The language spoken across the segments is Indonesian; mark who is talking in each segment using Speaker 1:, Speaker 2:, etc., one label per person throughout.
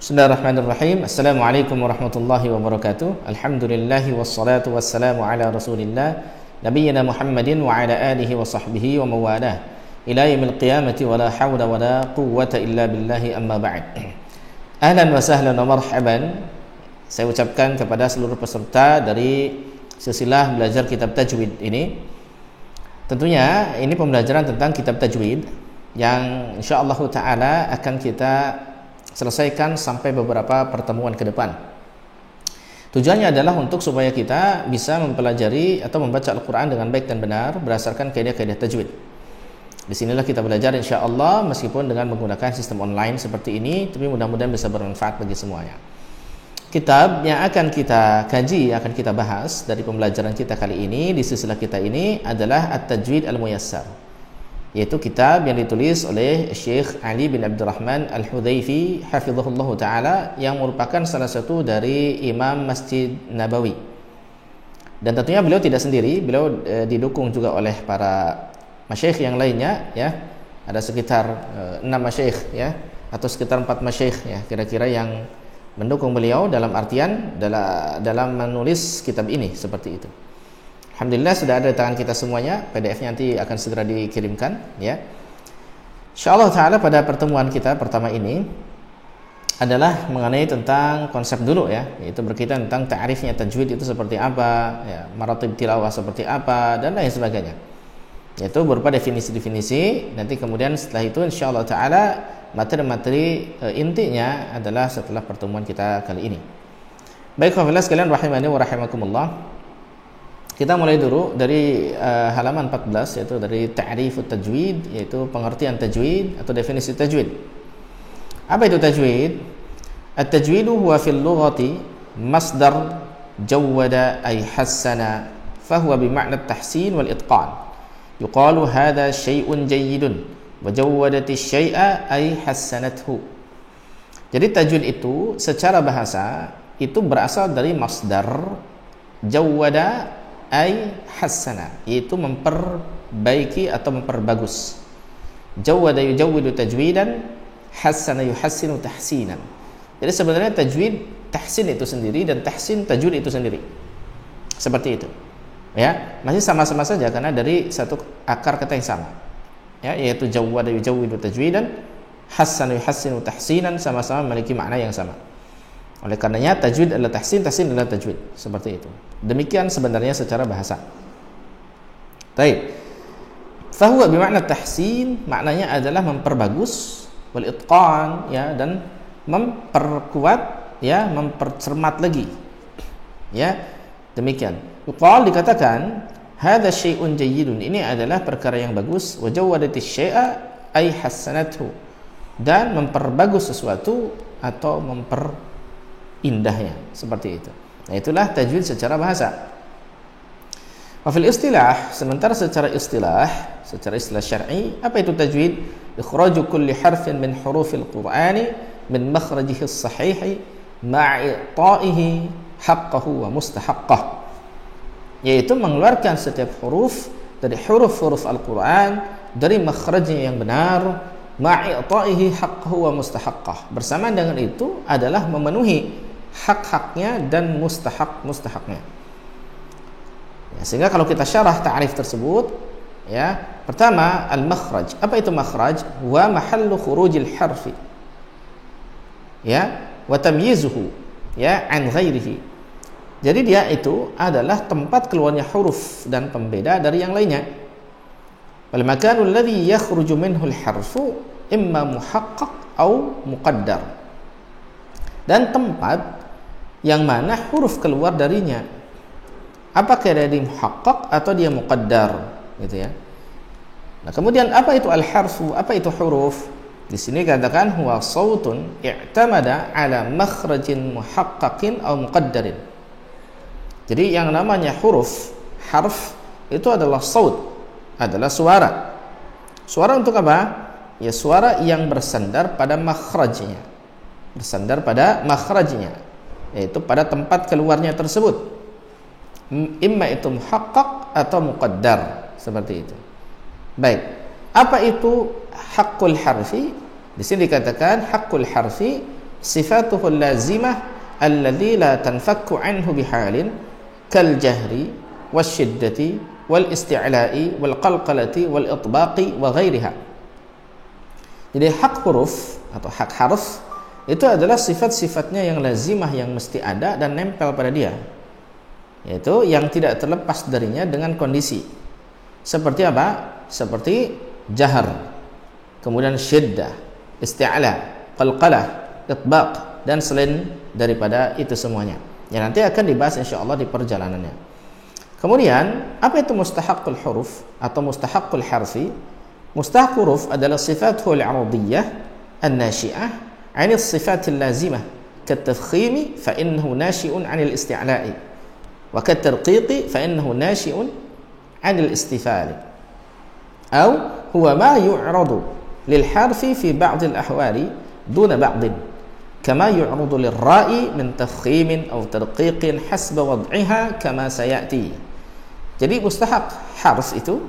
Speaker 1: Bismillahirrahmanirrahim. Assalamualaikum warahmatullahi wabarakatuh. Alhamdulillahi wassalatu wassalamu ala Rasulillah nabiyyina Muhammadin wa ala alihi wa sahbihi wa mawalah ila yaumil qiyamati wa la hawla wa la quwwata illa billahi amma ba'd. Ahlan wa sahlan wa marhaban. Saya ucapkan kepada seluruh peserta dari silsilah belajar kitab tajwid ini. Tentunya ini pembelajaran tentang kitab tajwid yang insyaallah taala akan kita selesaikan sampai beberapa pertemuan ke depan. Tujuannya adalah untuk supaya kita bisa mempelajari atau membaca Al-Quran dengan baik dan benar berdasarkan kaidah-kaidah tajwid. Disinilah kita belajar insyaallah meskipun dengan menggunakan sistem online seperti ini, tapi mudah-mudahan bisa bermanfaat bagi semuanya. Kitab yang akan kita kaji, akan kita bahas dari pembelajaran kita kali ini di silsilah kita ini adalah At-Tajwid Al-Muyassar, yaitu kitab yang ditulis oleh Syekh Ali bin Abdurrahman Al-Hudhaifi hafizahullah ta'ala, yang merupakan salah satu dari Imam Masjid Nabawi. Dan tentunya beliau tidak sendiri, beliau didukung juga oleh para masyayikh yang lainnya, ya. Ada sekitar 6 masyayikh, ya, atau sekitar 4 masyayikh, ya, kira-kira yang mendukung beliau dalam artian dalam menulis kitab ini, seperti itu. Alhamdulillah sudah ada di tangan kita semuanya. PDF-nya nanti akan segera dikirimkan, ya. Insyaallah taala pada pertemuan kita pertama ini adalah mengenai tentang konsep dulu, ya, yaitu berkaitan tentang ta'rifnya tajwid itu seperti apa, ya, maratib tilawah seperti apa dan lain sebagainya. Yaitu berupa definisi-definisi. Nanti kemudian setelah itu insyaallah taala materi-materi intinya adalah setelah pertemuan kita kali ini. Baik, khawfilah sekalian rahimani wa rahimakumullah. Kita mulai dulu dari halaman 14, yaitu dari ta'rifut tajwid, yaitu pengertian tajwid atau definisi tajwid. Apa itu tajwid? At-tajwidu huwa fil lughati masdar jawwada ay hassana, fahuwa bima'na at-tahsin wal itqan. Yuqalu hadha syai'un jayyidun wa jawwadati syai'a ay hassanathu. Jadi tajwid itu secara bahasa itu berasal dari masdar jawwada ay hassana, yaitu memperbaiki atau memperbagus. Jawwada yujawwidu tajwidan, hassana yuhassinu tahsinan. Jadi sebenarnya tajwid tahsin itu sendiri dan tahsin tajwid itu sendiri. Seperti itu. Ya, masih sama-sama saja karena dari satu akar kata yang sama. Ya, yaitu jawwada yujawwidu tajwidan, hassana yuhassinu tahsinan, sama-sama memiliki makna yang sama. Oleh karenanya tajwid adalah tahsin, tahsin adalah tajwid, seperti itu. Demikian sebenarnya secara bahasa. Baik. Fahuwa bimakna tahsin, maknanya adalah memperbagus, wal itqan, ya, dan memperkuat, ya, mempercermat lagi. Ya, demikian. Yuqal, dikatakan hadza syai'un jayyidun, ini adalah perkara yang bagus, wa jawwadati syai'a ay hassanathu, dan memperbagus sesuatu atau indahnya, seperti itu. Nah, itulah tajwid secara bahasa. Wa fil istilah, sementara secara istilah syar'i, apa itu tajwid? Ikhraju kulli harfin min hurufil Qur'ani min makhrajihi as-sahih ma'i'ta'ihi haqqahu wa mustahaqqah. Yaitu mengeluarkan setiap huruf dari huruf-huruf Al-Qur'an dari makhrajnya yang benar, ma'i'ta'ihi haqqahu wa mustahaqqah. Bersamaan dengan itu adalah memenuhi hak-haknya dan mustahak-mustahaknya. Ya, sehingga kalau kita syarah ta'rif tersebut, ya, pertama al-makhraj. Apa itu makhraj? Wa mahallu khurujil harfi, ya, wa tamyizuhu, ya, an ghairihi. Jadi dia itu adalah tempat keluarnya huruf dan pembeda dari yang lainnya. Wal makanul ladzi yakhruju minhu al-harfu imma muhaqqaq au muqaddar. Dan tempat yang mana huruf keluar darinya, apakah dia muhaqqaq atau dia muqaddar, gitu ya. Nah, kemudian apa itu al-harfu, apa itu huruf? Di sini katakan huwa sautun i'tamada ala makhrajin muhaqqaqin atau muqaddarin. Jadi yang namanya huruf, harf, itu adalah saut, adalah suara. Suara untuk apa? Ya, suara yang bersandar pada makhrajnya, bersandar pada makhrajnya, yaitu pada tempat keluarnya tersebut. Imma itu muhaqqaq atau muqaddar, seperti itu. Baik. Apa itu haqqul harfi? Di sini dikatakan haqqul harfi sifatuhu lazimah alladhi la tanfakku anhu bihalin kal jahri wasyiddati wal isti'la'i wal qalqalati wal itbaqi wa ghairiha. Jadi hak huruf atau hak harf itu adalah sifat-sifatnya yang lazimah, yang mesti ada dan nempel pada dia, yaitu yang tidak terlepas darinya dengan kondisi. Seperti apa? Seperti jahar, kemudian syiddah, isti'la, qalqalah, itbaq, dan selain daripada itu semuanya, yang nanti akan dibahas insyaallah di perjalanannya. Kemudian, apa itu mustahaqqul huruf atau mustahaqqul harfi? Mustahaq huruf adalah sifatul 'arabiyyah an-nashi'ah 'an as-sifat al-lazimah kat-tafkhim fa innahu nashi'un 'an al-isti'la'i wa kat-tarqiq fa innahu nashi'un 'an al-istifal. Aw huwa ma yu'radu lil harfi fi ba'd al-ahwali duna ba'd kama yu'radu lir-ra'i min tafkhim aw tarqiq hasba wad'iha kama sayati. Jadi mustahaq harf itu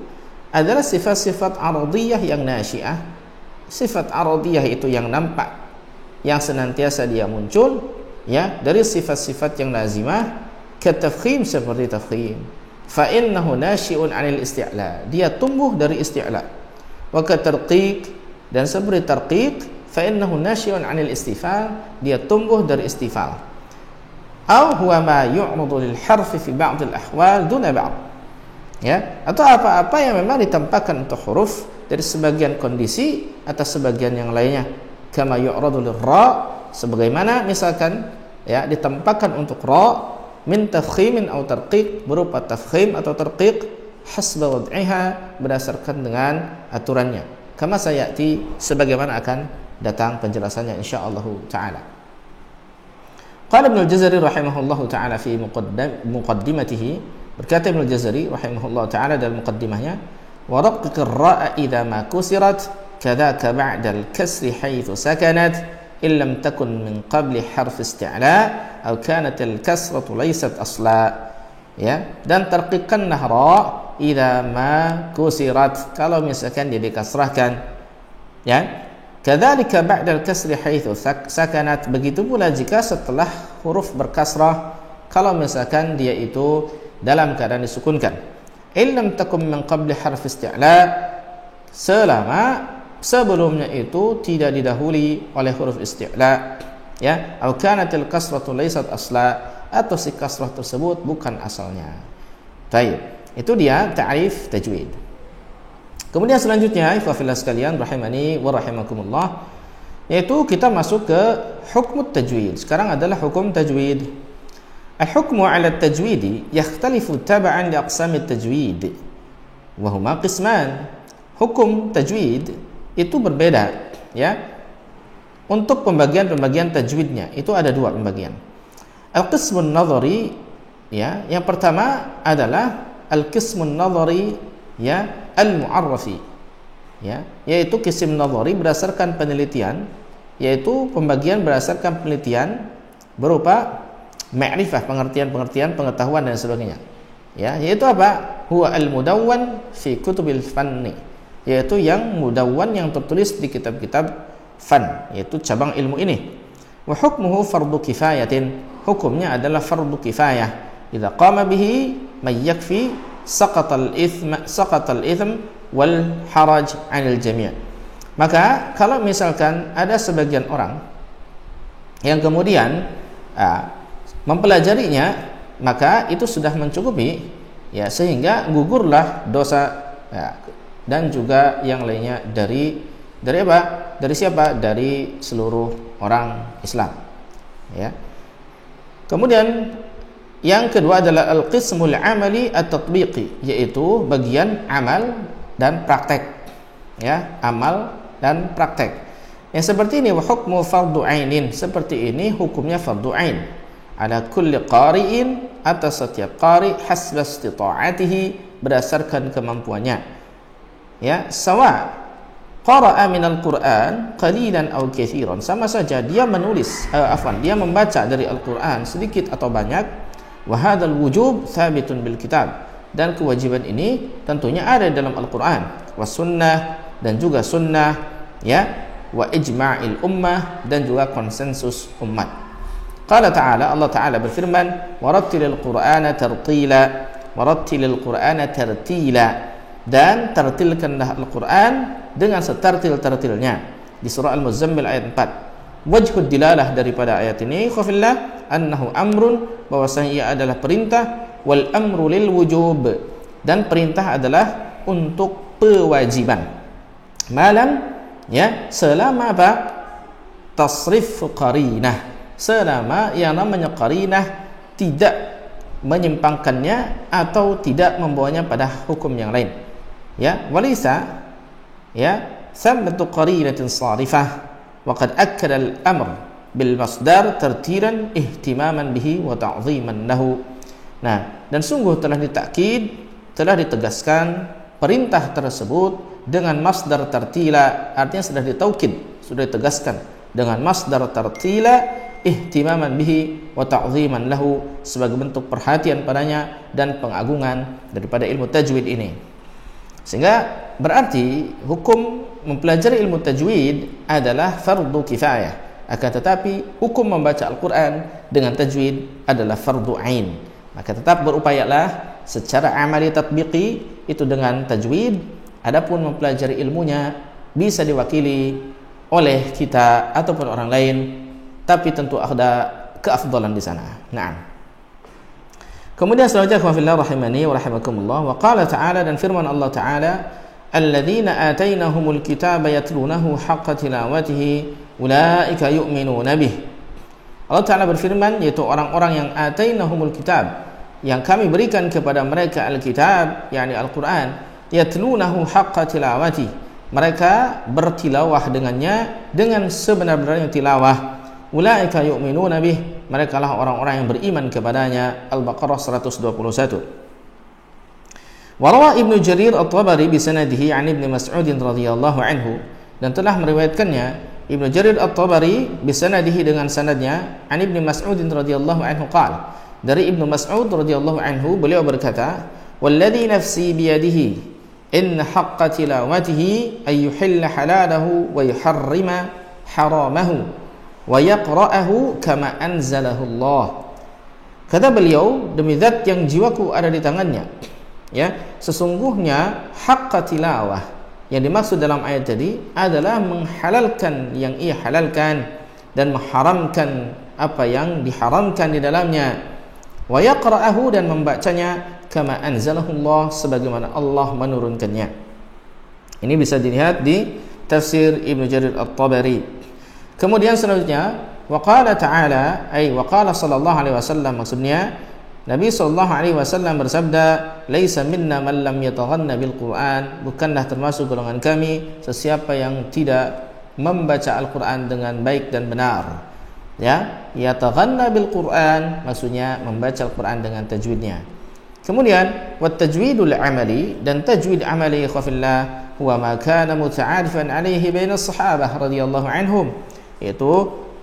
Speaker 1: adalah sifat-sifat aradiyah yang nasyiah. Sifat aradiyah itu yang nampak, yang senantiasa dia muncul, ya, dari sifat-sifat yang lazimah. Katafkhim, seperti tafkhim, fa innahu nasyi'un 'anil isti'la, dia tumbuh dari isti'la. Wa katarqiq, dan seperti tarqiq, fa innahu nasyi'un 'anil istifal, dia tumbuh dari istifal. Aw huwa ma yu'radu lil harfi fi ba'd al ahwal duna ba'd, ya, atau apa-apa yang memang ditempatkan untuk huruf dari sebagian kondisi atas sebagian yang lainnya. Kama yu'radu lir-ra, sebagaimana misalkan, ya, ditempatkan untuk ra min tafkhimin aw tarqiq, berupa tafkhim atau tarqiq, hasba wad'iha, berdasarkan dengan aturannya. Kama sayati, sebagaimana akan datang penjelasannya insyaallah taala. Qala Ibnu al-Jazari rahimahullahu taala fi muqaddimatihi, berkata Ibnu al-Jazari rahimahullah ta'ala dalam muqaddimahnya, wa raqqiq ar-ra'a idza ma kusirat kadzaka ba'da al-kasri haitsu sakanat in lam takun min qabli harf isti'la aw kanat al-kasratu laysat asla, ya, dan tarqiqannah ra idza ma kusirat, kalau misalkan dia dikasrahkan, ya, kadzalika ba'da al-kasri haitsu sakanat, begitu pula jika setelah huruf berkasrah, kalau misalkan dia itu dalam keadaan disukunkan. Illam takum min qabli harf isti'la, selama sebelumnya itu tidak didahului oleh huruf isti'la, ya, atau kanatil kasratu laysat asla, atau si kasrah tersebut bukan asalnya. Baik, itu dia ta'rif tajwid. Kemudian selanjutnya, ikhwafillah sekalian rahimani wa rahimakumullah, yaitu kita masuk ke hukm tajwid. Sekarang adalah hukum tajwid. Al-hukmu 'ala at-tajwid yakhtalifu tab'an li aqsam at-tajwid wa huma qisman. Hukum tajwid itu berbeda, ya, untuk pembagian-pembagian tajwidnya. Itu ada dua pembagian. Al-qismun nadhari, ya, yang pertama adalah al-qismun nadhari, ya, al-mu'arrafi, ya, yaitu qism nadhari berdasarkan penelitian, yaitu pembagian berdasarkan penelitian berupa ma'rifah, pengertian-pengertian, pengetahuan dan sebagainya, ya, yaitu apa? Huwa al-mudawwan fi kutubil fanni, yaitu yang mudawwan, yang tertulis di kitab-kitab fan, yaitu cabang ilmu ini. Wa hukmuhu fardu kifayatin, hukumnya adalah fardu kifayah. Idza qama bihi may yakfi saqata al-ithm wal haraj 'anil jami'. Maka kalau misalkan ada sebagian orang yang kemudian mempelajarinya, maka itu sudah mencukupi, ya, sehingga gugurlah dosa, ya, dan juga yang lainnya dari apa? Dari siapa? Dari seluruh orang Islam, ya. Kemudian yang kedua adalah al-qismul amali at-tatbiqi, yaitu bagian amal dan praktek, ya, amal dan praktek. Yang seperti ini, wa hukmu fardhu ainin, seperti ini hukumnya fardhu ain. Ala kulli qari'in, atas setiap qari, hasba istita'atihi, berdasarkan kemampuannya, ya, sawa qara'a minal Qur'an qalilan aw katsiran, sama saja dia menulis dia membaca dari Al-Qur'an sedikit atau banyak. Wa hadzal wujub tsabitun bil kitab, dan kewajiban ini tentunya ada dalam Al-Qur'an, was sunnah, dan juga sunnah, ya, wa ijma'il ummah, dan juga konsensus umat. Qala ta'ala, Allah Ta'ala berfirman, warattilil qur'ana tartila, warattilil qur'ana tartila, dan tartilkanlah Al-Quran dengan setartil-tartilnya, di surah Al-Muzammil ayat 4. Wajhud dilalah daripada ayat ini khafillah annahu amrun, bahwasanya ia adalah perintah, wal amru lil wujub, dan perintah adalah untuk kewajiban. Malam, ya, selama apa? Tasrif qarinah, selama yang namanya qarinah tidak menyimpangkannya atau tidak membawanya pada hukum yang lain. Ya, walisa, ya, thabatu qarinatin sarifah wa qad akkada al-amr bil masdar tartiran ihtimaman bihi wa ta'ziman lahu. Nah, dan sungguh telah ditakkid, telah ditegaskan perintah tersebut dengan masdar tartila, artinya sudah ditaukid, sudah ditegaskan dengan masdar tartila ihtimaman bihi wa ta'ziman lahu, sebagai bentuk perhatian padanya dan pengagungan daripada ilmu tajwid ini. Sehingga berarti hukum mempelajari ilmu tajwid adalah fardu kifayah, akan tetapi hukum membaca Al-Quran dengan tajwid adalah fardu ain. Maka tetap berupayalah secara amali tatbiqi itu dengan tajwid. Adapun mempelajari ilmunya bisa diwakili oleh kita ataupun orang lain, tapi tentu ada keafdalan di sana. Naam. Kemudian selanjutnya fillah rahimani wa rahimakumullah, wa qala ta'ala, dan firman Allah Ta'ala, alladzina atainahumul kitaba yatlunahu haqqa tilawatihi ulaika yu'minuna bih. Allah Ta'ala berfirman, yaitu orang-orang yang atainahumul kitab, yang kami berikan kepada mereka Alkitab, yakni Al-Quran, yatlunahu haqqa tilawati, mereka bertilawah dengannya dengan sebenar-benarnya tilawah. Ulaika yu'minuna bih, mereka lah orang-orang yang beriman kepadanya. Al-Baqarah 121. Warawa Ibnu Jarir At-Tabari bisanadihi an Ibnu Mas'ud radhiyallahu anhu, dan telah meriwayatkannya Ibnu Jarir At-Tabari bisanadihi dengan sanadnya an Ibnu Mas'ud radhiyallahu anhu qala, dari Ibnu Mas'ud radhiyallahu anhu beliau berkata, walladzi nafsi biyadihi in haqqa tilawatihi ay yuhilla halalahu wa yuharrima haramahu wa yaqra'ahu kama anzalahu Allah. Kata beliau, demi zat yang jiwaku ada di tangannya, ya, sesungguhnya haqqa tilawah yang dimaksud dalam ayat tadi adalah menghalalkan yang ia halalkan dan mengharamkan apa yang diharamkan di dalamnya. Wa yaqra'ahu, dan membacanya kama anzalahu Allah, sebagaimana Allah menurunkannya. Ini bisa dilihat di tafsir Ibnu Jarir At-Tabari. Kemudian selanjutnya, wa qala ta'ala, ay wa qala sallallahu alaihi wasallam, maksudnya Nabi sallallahu alaihi wasallam bersabda, laisa minna man lam yataghanna bil Qur'an, bukanlah termasuk golongan kami sesiapa yang tidak membaca Al-Qur'an dengan baik dan benar. Ya, yataghanna bil Qur'an maksudnya membaca Al-Qur'an dengan tajwidnya. Kemudian wat tajwidul amali, dan tajwid amali khafillah huwa ma kana muta'arifan alaihi bainas sahabah radhiyallahu anhum, yaitu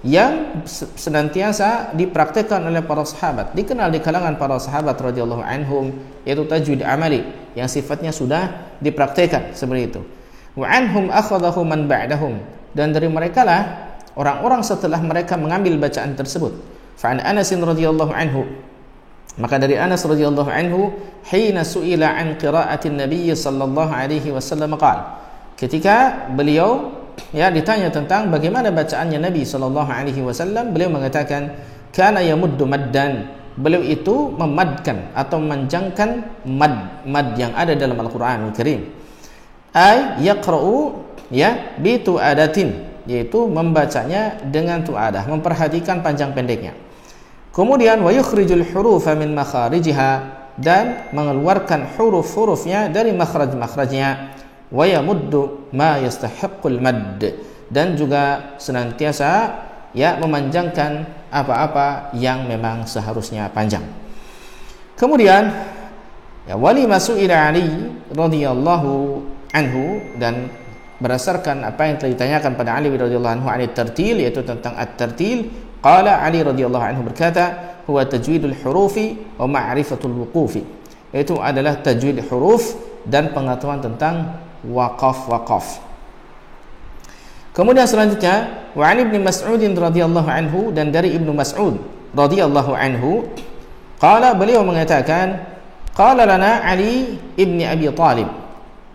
Speaker 1: yang senantiasa dipraktikkan oleh para sahabat, dikenal di kalangan para sahabat radhiyallahu anhum, yaitu tajwid amali yang sifatnya sudah dipraktikkan seperti itu. Wa anhum akhadahu man ba'dahum, dan dari mereka lah orang-orang setelah mereka mengambil bacaan tersebut. Fa an Anas radhiyallahu anhu, maka dari Anas radhiyallahu anhu, hina su'ila an qira'atin Nabi sallallahu alaihi wasallam qala, ketika beliau ditanya tentang bagaimana bacaannya Nabi sallallahu alaihi wasallam, beliau mengatakan kana yamuddu maddan, beliau itu memadkan atau memanjangkan mad yang ada dalam Al-Qur'anul Karim. Ay yaqra'u bi tu'adatin, yaitu membacanya dengan tu'adah, memperhatikan panjang pendeknya. Kemudian wa yukhrijul hurufa min makharijiha, dan mengeluarkan huruf-hurufnya dari makhraj-makhrajnya. Wa yamuddu ma yastahiqqul madd, dan juga senantiasa memanjangkan apa-apa yang memang seharusnya panjang. Kemudian wali masu'ila Ali radhiyallahu anhu, dan berdasarkan apa yang telah ditanyakan pada Ali radhiyallahu anhu anit tartil, yaitu tentang at-tartil, qala Ali radhiyallahu anhu berkata, huwa tajwidul hurufi wa ma'rifatul wuqufi, yaitu adalah tajwid huruf dan pengetahuan tentang waqaf. Kemudian selanjutnya, wa 'an Ibnu Mas'ud radhiyallahu anhu, dan dari Ibnu Mas'ud radhiyallahu anhu, qala, beliau mengatakan, qala lana Ali ibn Abi Talib,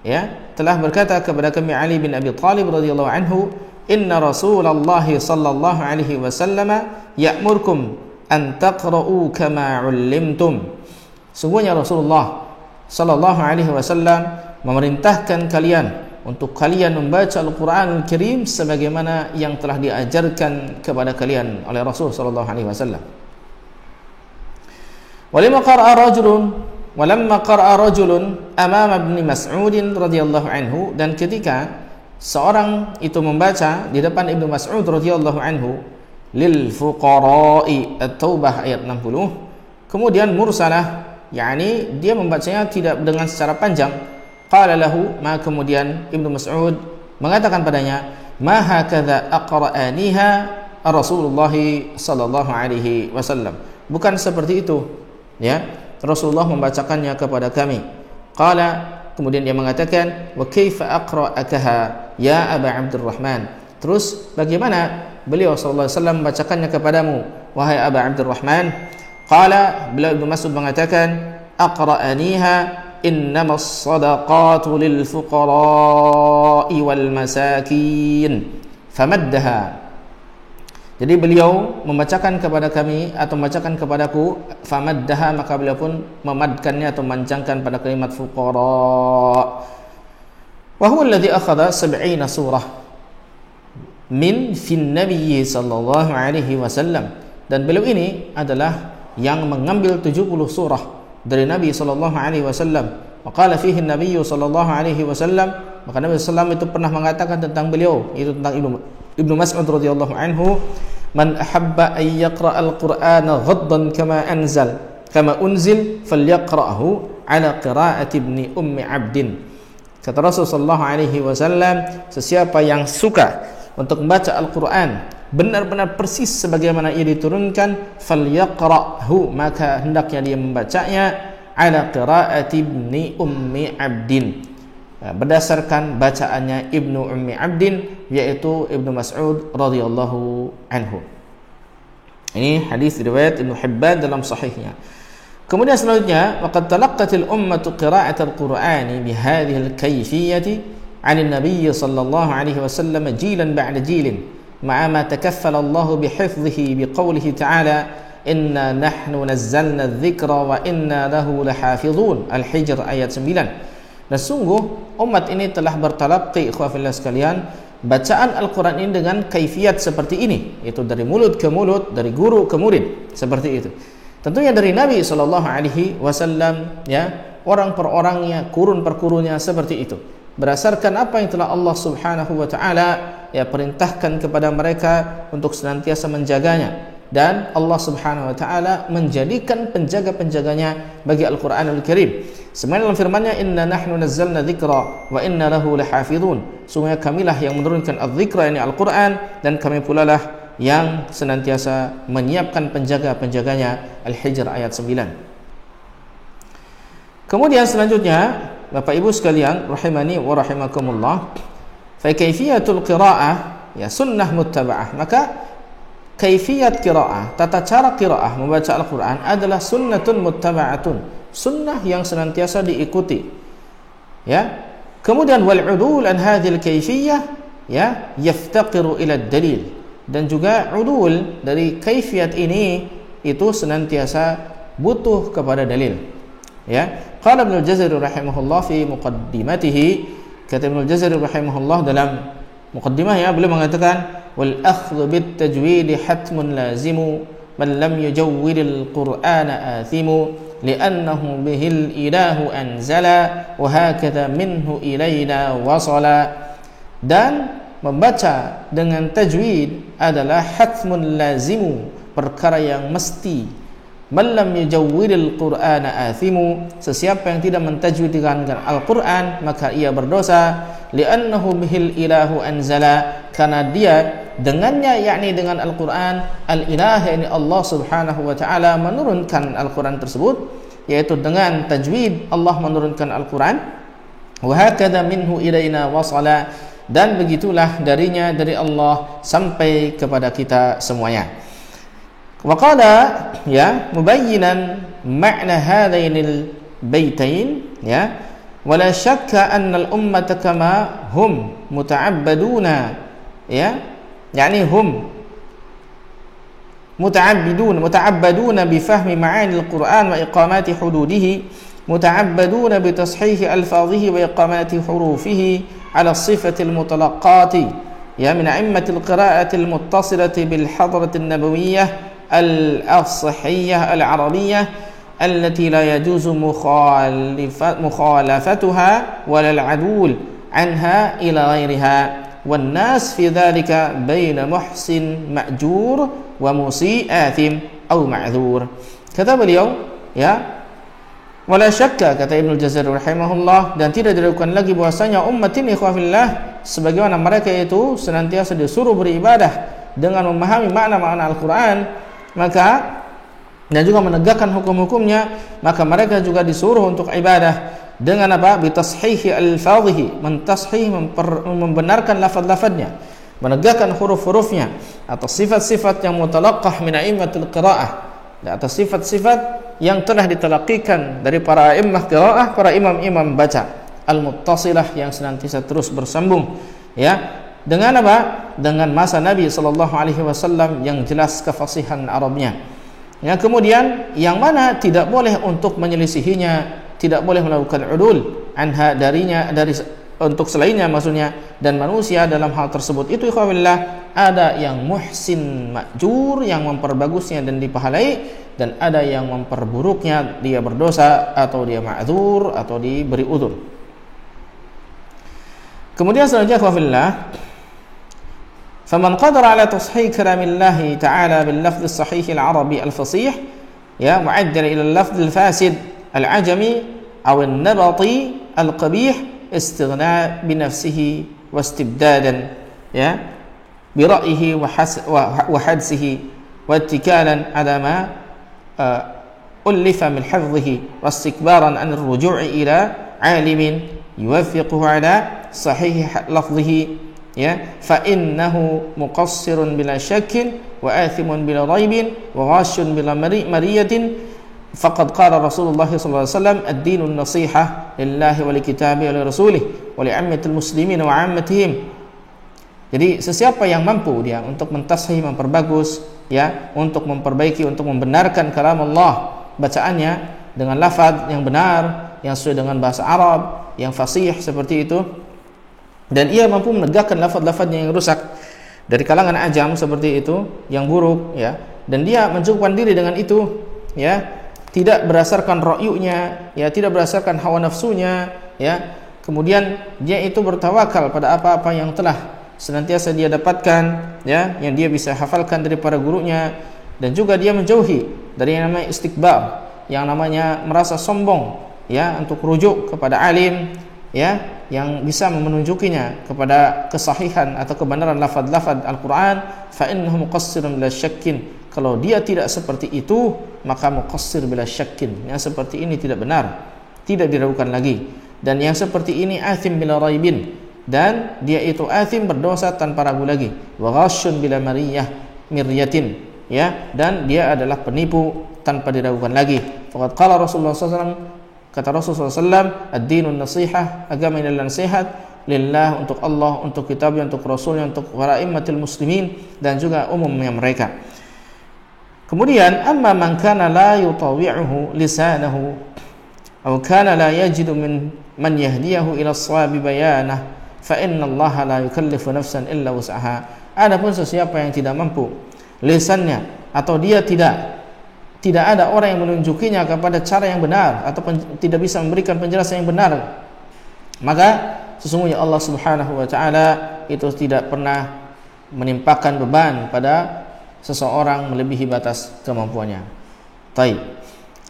Speaker 1: ya, telah berkata kepada kami Ali bin Abi Talib radhiyallahu anhu, inna Rasulullah sallallahu alaihi wasallam ya'murkum an taqra'u kama 'ullimtum. Sungguhnya Rasulullah sallallahu alaihi wasallam memerintahkan kalian untuk kalian membaca Al-Qur'an Al-Karim sebagaimana yang telah diajarkan kepada kalian oleh Rasul sallallahu alaihi wasallam. Walamma qara'a rajulun amama Ibnu Mas'ud radhiyallahu anhu, dan ketika seorang itu membaca di depan Ibnu Mas'ud radhiyallahu anhu, lil fuqara'i At-Taubah ayat 60, kemudian mursalah, yakni dia membacanya tidak dengan secara panjang. Qala lahu, maka kemudian Ibnu Mas'ud mengatakan padanya, ma hakadha aqra'aniha Rasulullah sallallahu alaihi wasallam, bukan seperti itu, ya, Rasulullah membacakannya kepada kami. Qala, kemudian dia mengatakan, wa kaifa aqra'akaha ya Aba Abdurrahman, terus bagaimana beliau sallallahu alaihi wasallam membacakannya kepadamu wahai Aba Abdurrahman? Qala, beliau Ibnu Mas'ud mengatakan, aqra'aniha innamas sadaqatu lil fuqara'i wal masakin famaddaha. Jadi beliau membacakan kepada kami atau membacakan kepadaku famaddaha, maka beliau pun memadkannya atau memanjangkan pada kalimat fuqara. Wa huwa alladhi akhadha 70 surah min fin nabiyyi sallallahu alaihi wasallam, dan beliau ini adalah yang mengambil 70 surah dari Nabi sallallahu alaihi wasallam. Wa qala fihi an-nabiy sallallahu alaihi wasallam, maka Nabi sallallahu itu pernah mengatakan tentang beliau, itu tentang Ibnu Mas'ud radhiyallahu anhu, man ahabba ay yaqra al-Qur'ana ghaddan kama unzil falyaqra'hu ala qira'ati ibni ummi 'abdin. Kata Rasul sallallahu alaihi wasallam, sesiapa yang suka untuk membaca Al-Qur'an benar-benar persis sebagaimana ia diturunkan, falyaqra'hu, maka hendaknya dia membacanya ala qira'ati ibni ummi 'abdin, berdasarkan bacaannya Ibnu Ummi Abdin, yaitu Ibnu Mas'ud radhiyallahu anhu. Ini hadis riwayat Ibnu Hibban dalam sahihnya. Kemudian selanjutnya, waqad talaqqatil ummatu qira'at al-Qur'ani bihadhihi al-kayfiyyati 'an an-nabiy sallallahu alaihi wasallam jilan ba'da jilin, ma'a ma takaffala Allah bihifdhihi biqoulihi ta'ala inna nahnu nazzalna adh-dhikra wa inna lahu lahafizun. Al-Hijr ayat 9. Dan sungguh umat ini telah bertalaqqi, ikhwafillah sekalian, bacaan Al-Quran ini dengan kaifiyat seperti ini, yaitu dari mulut ke mulut, dari guru ke murid, seperti itu. Tentunya dari Nabi SAW, ya, orang per orangnya, kurun per kurunnya, seperti itu. Berdasarkan apa yang telah Allah Subhanahu wa Ta'ala ya perintahkan kepada mereka untuk senantiasa menjaganya, dan Allah Subhanahu wa Ta'ala menjadikan penjaga-penjaganya bagi Al-Quranul Karim. Sebenarnya dalam firman-Nya, inna nahnu nazzalna dzikra wa inna lahu lahafizun, sungguh kamilah yang menurunkan az-dzikra, ini Al-Quran, dan kami pula lah yang senantiasa menyiapkan penjaga-penjaganya. Al-Hijr ayat 9. Kemudian selanjutnya, Bapak Ibu sekalian rahimani wa rahimakumullah, fa kaifiyatul qiraah ya sunnah muttaba'ah, maka kaifiyat qiraah, tata cara qiraah membaca Al-Quran adalah sunnatun muttaba'atun, sunnah yang senantiasa diikuti, ya. Kemudian wal udul an hadhil kaifiyah ya yaftaqiru ila dalil, dan juga udul dari kaifiyat ini itu senantiasa butuh kepada dalil, ya. Qala Ibnu Jazari rahimahullah fi muqaddimatihi, kata Ibnu Jazari rahimahullah dalam muqaddimahnya, beliau mengatakan, wal akhdhu bit tajwid hatmun lazimu man lam yujawwidil qur'ana athimu li'annahu bihil ilahu anzala wa hakadha minhu ilayna wasala. Dan membaca dengan tajwid adalah hatmun lazimu, perkara yang mesti. Man lam yujawwidil qur'ana athimu, sesiapa yang tidak mentajwidkan Al-Qur'an maka ia berdosa. Li'annahu bihil ilahu anzala, karena dia dengannya, yakni dengan Al-Qur'an, al-ilah, yakni Allah Subhanahu wa Ta'ala menurunkan Al-Qur'an tersebut, yaitu dengan tajwid Allah menurunkan Al-Qur'an. Wa hakadha minhu ilaina wasala, dan begitulah darinya dari Allah sampai kepada kita semuanya. Wa qala ya mubayyinan ma'na hadainil baitain ya wala syakka anna al-ummata kama hum muta'abbaduna ya yani hum muta'abbaduna bi fahmi ma'ani al-Qur'an wa iqamati hududihi muta'abbaduna bi tashihi alfadhihi wa iqamati hurufihi ala as-sifati al-mutalaqqati ya min a'immati al-qira'ati al-muttasilati bil hadrati an-nabawiyyah al-sahhiyyah al-arabiyyah التي لا يجوز مخالفتها ولا العدول عنها إلى غيرها والناس في ذلك بين محسن مأجور ومسيء آثم أو معذور. Kata beliau ya wala syakka, kata Ibnu Jazari rahimahullah, dan tidak diragukan lagi bahwasanya umat ini ikhwafillah sebagaimana mereka itu senantiasa disuruh beribadah dengan memahami makna-makna Al-Quran dan juga menegakkan hukum-hukumnya, maka mereka juga disuruh untuk ibadah dengan apa? Bitashihi al-fadhihi, membenarkan lafaz-lafaznya, menegakkan huruf-hurufnya atas sifat-sifat yang mutalaqqah min a'immatil qiraah, atas sifat-sifat yang telah ditalaqikan dari para a'immah qiraah, para imam-imam baca, al-muttasilah yang senantiasa terus bersambung ya dengan apa? Dengan masa Nabi sallallahu alaihi wasallam yang jelas kefasihan Arabnya. Yang kemudian yang mana tidak boleh untuk menyelisihinya, tidak boleh melakukan udul anha darinya, dari untuk selainnya maksudnya, dan manusia dalam hal tersebut itu ikhwalillah ada yang muhsin ma'jur, yang memperbagusnya dan dipahalai, dan ada yang memperburuknya, dia berdosa atau dia ma'dzur atau diberi udzur. Kemudian selanjutnya ikhwalillah فمن قدر على تصحيح كلام الله تعالى باللفظ الصحيح العربي الفصيح يا معدل إلى اللفظ الفاسد العجمي أو النبطي القبيح استغناء بنفسه واستبدادا يا برأيه وحدسه واتكالا على ما ألف من حفظه واستكبارا عن الرجوع إلى عالم يوفقه على صحيح لفظه ya fa innahu muqassirun bila syakkin wa athimun bila raibin wa ghashun bila mariyatin faqad qala Rasulullah sallallahu alaihi wasallam ad-dinu an-nasihah lillahi wa likitabihi wa lirasulih wa li'ammatil muslimin wa 'ammatihim. Jadi sesiapa yang mampu dia untuk mentashih, memperbagus ya, untuk memperbaiki, untuk membenarkan kalam Allah, bacaannya dengan lafaz yang benar, yang sesuai dengan bahasa Arab, yang fasih seperti itu, dan ia mampu menegakkan lafaz-lafaznya yang rusak dari kalangan ajam seperti itu, yang buruk ya, dan dia mencukupkan diri dengan itu ya, tidak berdasarkan ra'yunya ya, tidak berdasarkan hawa nafsunya ya, kemudian dia itu bertawakal pada apa-apa yang telah senantiasa dia dapatkan ya, yang dia bisa hafalkan dari para gurunya, dan juga dia menjauhi dari yang namanya istikbar, yang namanya merasa sombong ya, untuk rujuk kepada alim ya, yang bisa menunjukinya kepada kesahihan atau kebenaran lafaz-lafaz Al-Quran. Fa innahu muqassirun bila syakkin, kalau dia tidak seperti itu maka muqassir bila syakkin, yang seperti ini tidak benar, tidak diragukan lagi, dan yang seperti ini athim bila raibin, dan dia itu athim, berdosa tanpa ragu lagi, wa ghashun bila miryatin ya, dan dia adalah penipu tanpa diragukan lagi. Faqad qala Rasulullah SAW, kata Rasulullah SAW, ad-dinun nasihah, agama ini adalah nasihat lillah, untuk Allah, untuk kitabnya, untuk rasulnya, untuk para immatil muslimin, dan juga umumnya mereka. Kemudian amma man kana la yutawi'uhu lisanahu aw kana la yajidu min man yahdiyahu ila as-sawabi bayanah fa inna Allah la yukallifu nafsan illa wus'aha. Adapun sesiapa yang tidak mampu lisannya, atau dia tidak ada orang yang menunjukinya kepada cara yang benar, atau tidak bisa memberikan penjelasan yang benar, maka sesungguhnya Allah Subhanahu wa taala itu tidak pernah menimpakan beban pada seseorang melebihi batas kemampuannya. Baik.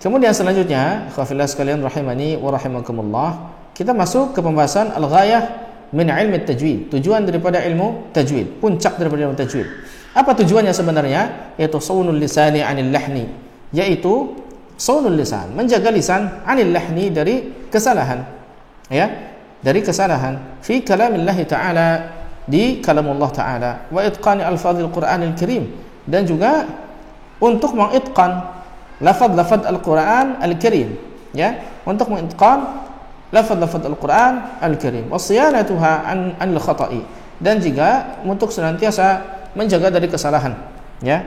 Speaker 1: Kemudian selanjutnya, khafillah sekalian rahimani wa rahimakumullah, kita masuk ke pembahasan al-ghayah min ilmi tajwid, tujuan daripada ilmu tajwid, puncak daripada ilmu tajwid. Apa tujuannya sebenarnya? Yaitu saunul lisani 'anil lahni, yaitu saunul lisan, menjaga lisan 'anil lahni, dari kesalahan ya, dari kesalahan fi kalamillahi ta'ala, di kalamullah ta'ala, wa itqani alfadhil Qur'anil Karim, dan juga untuk mengitqan lafaz-lafaz Al-Qur'an Al-Karim, ya, untuk mengitqan lafaz-lafaz Al-Qur'an Al-Karim, wa siyanatuha an al-khata'i, dan juga untuk senantiasa menjaga dari kesalahan, ya.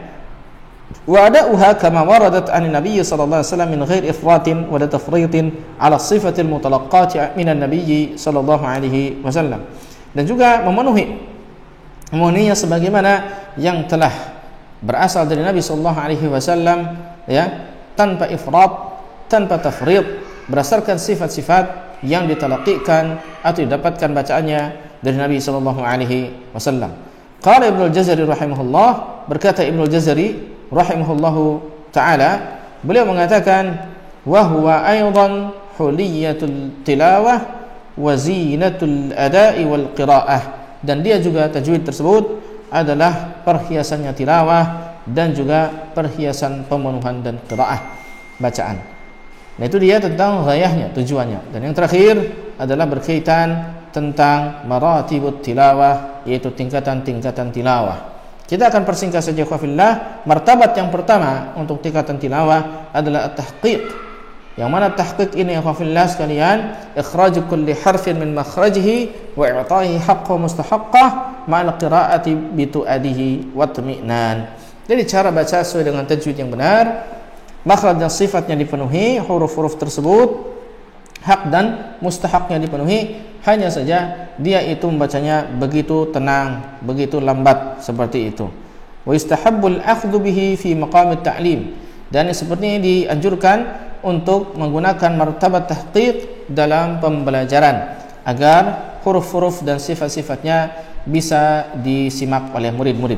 Speaker 1: Wa ada'uha kama waradat 'an Nabi sallallahu alaihi wasallam min ghairi ifratin wa la tafritin 'ala sifatil mutalaqqati min an-nabiy sallallahu alaihi wasallam, dan juga memenuhinya sebagaimana yang telah berasal dari Nabi sallallahu alaihi wasallam, ya, tanpa ifrat, tanpa tafrid, berdasarkan sifat-sifat yang ditalaqikan atau didapatkan bacaannya dari Nabi sallallahu alaihi wasallam. Qala Ibnu al-Jazari rahimahullah, berkata Ibnu al-Jazari rahimahullahu ta'ala, beliau mengatakan wa huwa aidan huliyatul tilawah wa zinatul ada'i wal qiraah, dan dia juga tajwid tersebut adalah perhiasannya tilawah dan juga perhiasan pemenuhan dan qiraah, bacaan. Nah, itu dia tentang ghayahnya, tujuannya. Dan yang terakhir adalah berkaitan tentang maratibut tilawah, yaitu tingkatan-tingkatan tilawah. Kita akan persingkat saja khafillah. Martabat yang pertama untuk tingkatan tilawah adalah at-tahqiq. Yang mana tahqiq ini ya khafillah sekalian, ikhraj kulli harfin min makhrajihi wa i'tahi haqqahu mustahaqqah ma'al qira'ati bi tu'adihi wa tmi'nan. Jadi cara baca sesuai dengan tajwid yang benar, makhraj dan sifatnya dipenuhi, huruf-huruf tersebut hak dan mustahaknya dipenuhi. Hanya saja dia itu membacanya begitu tenang, begitu lambat, seperti itu. Wa istahabbul akhdhu bihi fi maqam at-ta'lim, dan seperti ini dianjurkan untuk menggunakan martabat tahqiq dalam pembelajaran agar huruf-huruf dan sifat-sifatnya bisa disimak oleh murid-murid.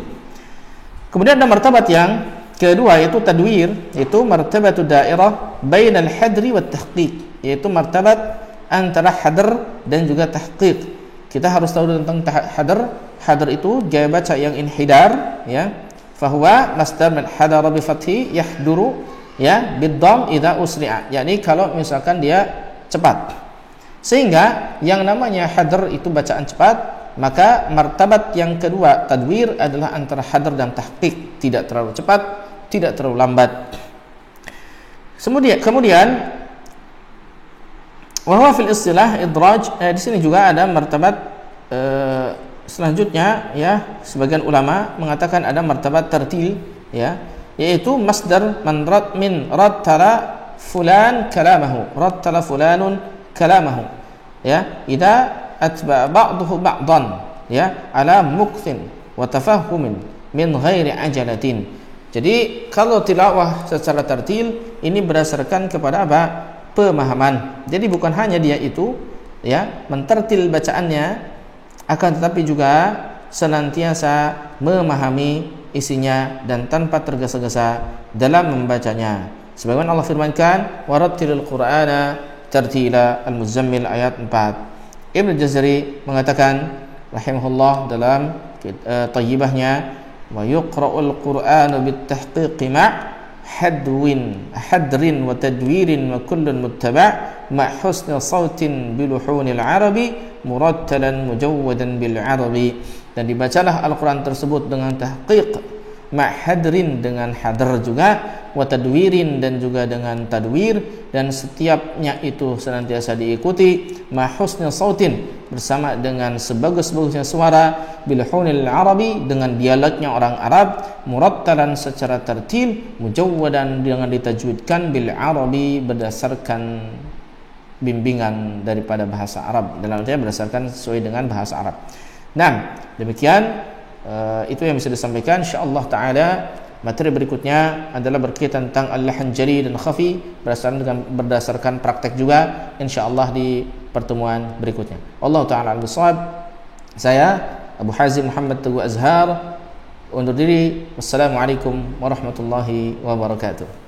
Speaker 1: Kemudian ada martabat yang kedua, yaitu tadwir, yaitu martabatud dairah bainal hadri wat tahqiq, yaitu martabat antara hadr dan juga tahqiq. Kita harus tahu tentang hadr. Hadr itu gaya baca yang inhidar, ya. Fahuwa masdar min hadara bi fathi yahduru, ya, bid-dham idza usri'a. Yani kalau misalkan dia cepat. Sehingga yang namanya hadr itu bacaan cepat, maka martabat yang kedua tadwir adalah antara hadr dan tahqiq, tidak terlalu cepat, tidak terlalu lambat. Kemudian wa huwa fil istilah idraj, di sini juga ada martabat selanjutnya, ya, sebagian ulama mengatakan ada martabat tartil, ya, yaitu masdar min rattala fulan kalamahu, rattala fulanun kalamahu, ya, idza atba ba'dahu ba'dan, ya, ala mukthin wa tafahhumin min ghairi ajalatin. Jadi kalau tilawah secara tartil ini berdasarkan kepada apa? Pemahaman. Jadi bukan hanya dia itu, ya, mentertil bacaannya, akan tetapi juga senantiasa memahami isinya dan tanpa tergesa-gesa dalam membacanya. Sebagaimana Allah firmankan, warattilil qur'ana tartila, Al-Muzammil ayat 4. Ibnu Jazari mengatakan rahimahullah dalam tayyibahnya, wa yuqra'ul qur'anu bitahqiqi ma' hadrin wa tadwirin wa kullun muttaba' ma husni sautin biluhunil arabi murattalan mujawwadan bil arabi. Dan dibacalah Al-Quran tersebut dengan tahqiq, ma hadrin dengan hadr juga, wa tadwirin dan juga dengan tadwir, dan setiapnya itu senantiasa diikuti ma husni sautin bersama dengan sebagus-bagusnya suara, bilhunil arabi dengan dialeknya orang Arab, murattalan secara tertil, mujawwadan dengan ditajwidkan, bil arabi berdasarkan bimbingan daripada bahasa Arab, dalam artinya berdasarkan sesuai dengan bahasa Arab. Nah, demikian itu yang bisa disampaikan. Insyaallah taala materi berikutnya adalah berkaitan tentang al-lahan jali dan khafi berdasarkan praktek juga, insyaallah di pertemuan berikutnya. Allah taala al-bisawab. Saya Abu Hazim Muhammad Teguh Azhar undur diri. Wassalamualaikum warahmatullahi wabarakatuh.